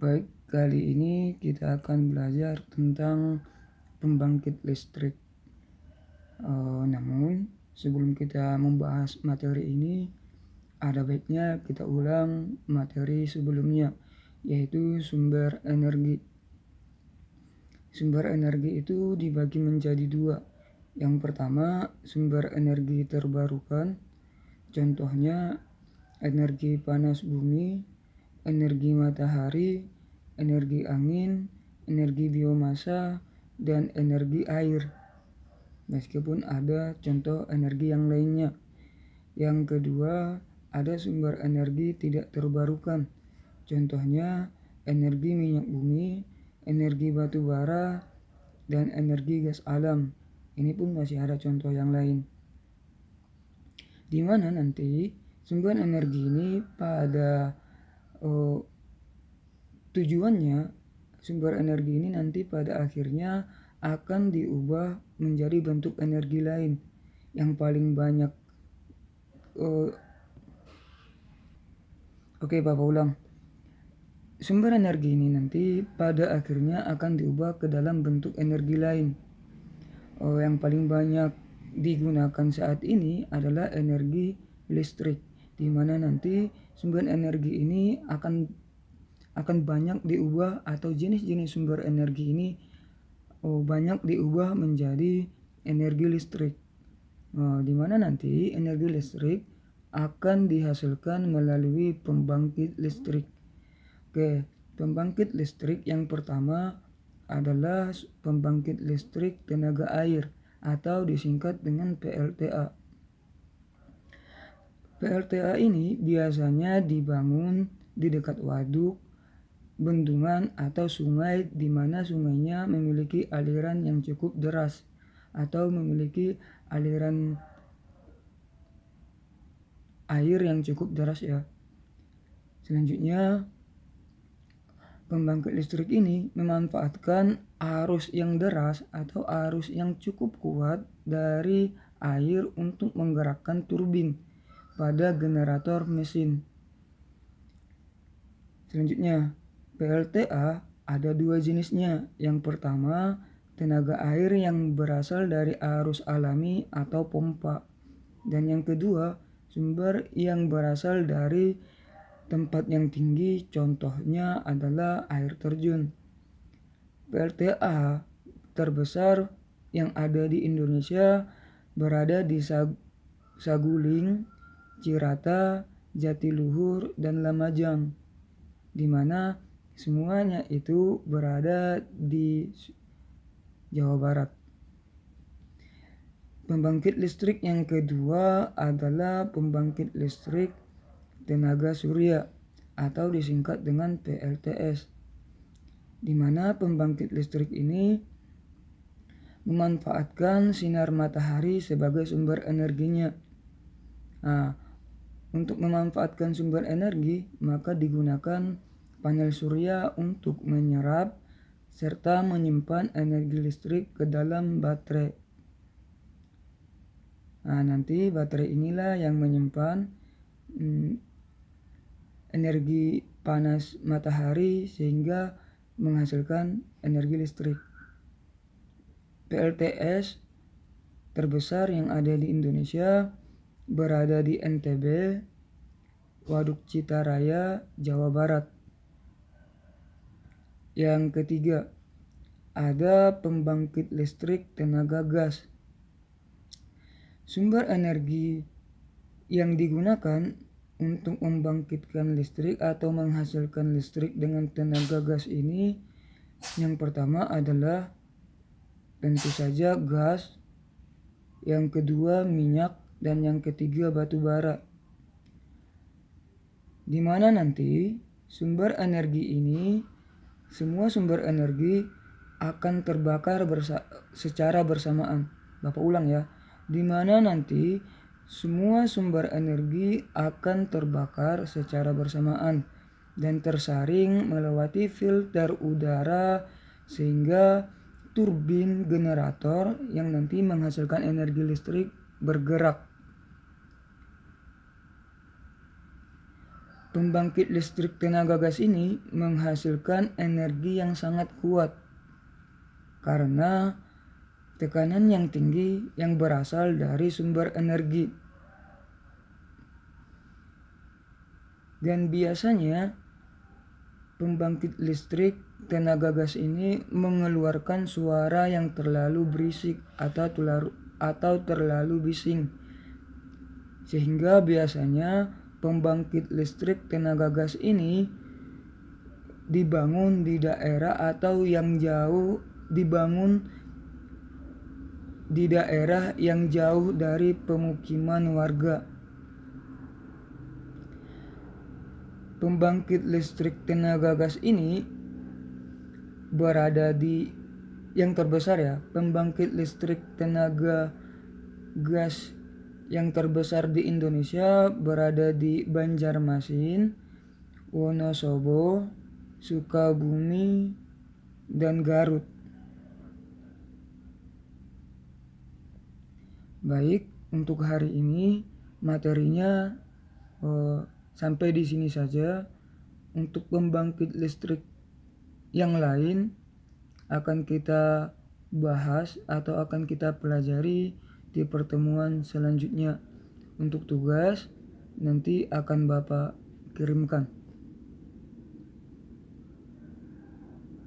Baik, kali ini kita akan belajar tentang pembangkit listrik. Namun, sebelum kita membahas materi ini, ada baiknya kita ulang materi sebelumnya, yaitu sumber energi. Sumber energi itu dibagi menjadi dua. Yang pertama, sumber energi terbarukan. Contohnya, energi panas bumi, energi matahari, energi angin, energi biomasa, dan energi air. Meskipun ada contoh energi yang lainnya. Yang kedua, ada sumber energi tidak terbarukan. Contohnya energi minyak bumi, energi batu bara, dan energi gas alam. Ini pun masih ada contoh yang lain. Di mana nanti sumber energi ini pada tujuannya, sumber energi ini nanti pada akhirnya akan diubah menjadi bentuk energi lain yang paling banyak. Bapak ulang. Sumber energi ini nanti pada akhirnya akan diubah ke dalam bentuk energi lain. Yang paling banyak digunakan saat ini adalah energi listrik, di mana nanti sumber energi ini akan banyak diubah, atau jenis-jenis sumber energi ini banyak diubah menjadi energi listrik. Di mana nanti energi listrik akan dihasilkan melalui pembangkit listrik. Pembangkit listrik yang pertama adalah pembangkit listrik tenaga air atau disingkat dengan PLTA. PLTA ini biasanya dibangun di dekat waduk, bendungan, atau sungai di mana sungainya memiliki aliran yang cukup deras atau memiliki aliran air yang cukup deras ya. Selanjutnya, pembangkit listrik ini memanfaatkan arus yang deras atau arus yang cukup kuat dari air untuk menggerakkan turbin pada generator mesin. Selanjutnya, PLTA ada dua jenisnya. Yang pertama, tenaga air yang berasal dari arus alami atau pompa. Dan yang kedua, sumber yang berasal dari tempat yang tinggi, contohnya adalah air terjun. PLTA terbesar yang ada di Indonesia berada di Saguling, Cirata, Jatiluhur, dan Lumajang, di mana semuanya itu berada di Jawa Barat. Pembangkit listrik yang kedua adalah pembangkit listrik tenaga surya atau disingkat dengan PLTS, di mana pembangkit listrik ini memanfaatkan sinar matahari sebagai sumber energinya. Untuk memanfaatkan sumber energi, maka digunakan panel surya untuk menyerap serta menyimpan energi listrik ke dalam baterai. Nanti baterai inilah yang menyimpan energi panas matahari sehingga menghasilkan energi listrik. PLTS terbesar yang ada di Indonesia berada di NTB, Waduk Citaraya, Jawa Barat. Yang ketiga, ada pembangkit listrik tenaga gas. Sumber energi yang digunakan untuk membangkitkan listrik atau menghasilkan listrik dengan tenaga gas ini, yang pertama adalah tentu saja gas, yang kedua minyak, dan yang ketiga batu bara. Di mana nanti sumber energi ini, semua sumber energi akan terbakar secara bersamaan. Bapak ulang ya. Di mana nanti semua sumber energi akan terbakar secara bersamaan dan tersaring melewati filter udara sehingga turbin generator yang nanti menghasilkan energi listrik bergerak. Pembangkit listrik tenaga gas ini menghasilkan energi yang sangat kuat karena tekanan yang tinggi yang berasal dari sumber energi. Dan biasanya pembangkit listrik tenaga gas ini mengeluarkan suara yang terlalu berisik atau terlalu bising. Sehingga biasanya pembangkit listrik tenaga gas ini dibangun di daerah atau yang jauh dari pemukiman warga. Pembangkit listrik tenaga gas ini berada di yang terbesar ya. Pembangkit listrik tenaga gas yang terbesar di Indonesia berada di Banjarmasin, Wonosobo, Sukabumi, dan Garut. Baik, untuk hari ini materinya sampai di sini saja. Untuk pembangkit listrik yang lain akan kita bahas atau akan kita pelajari di pertemuan selanjutnya. Untuk tugas nanti akan Bapak kirimkan.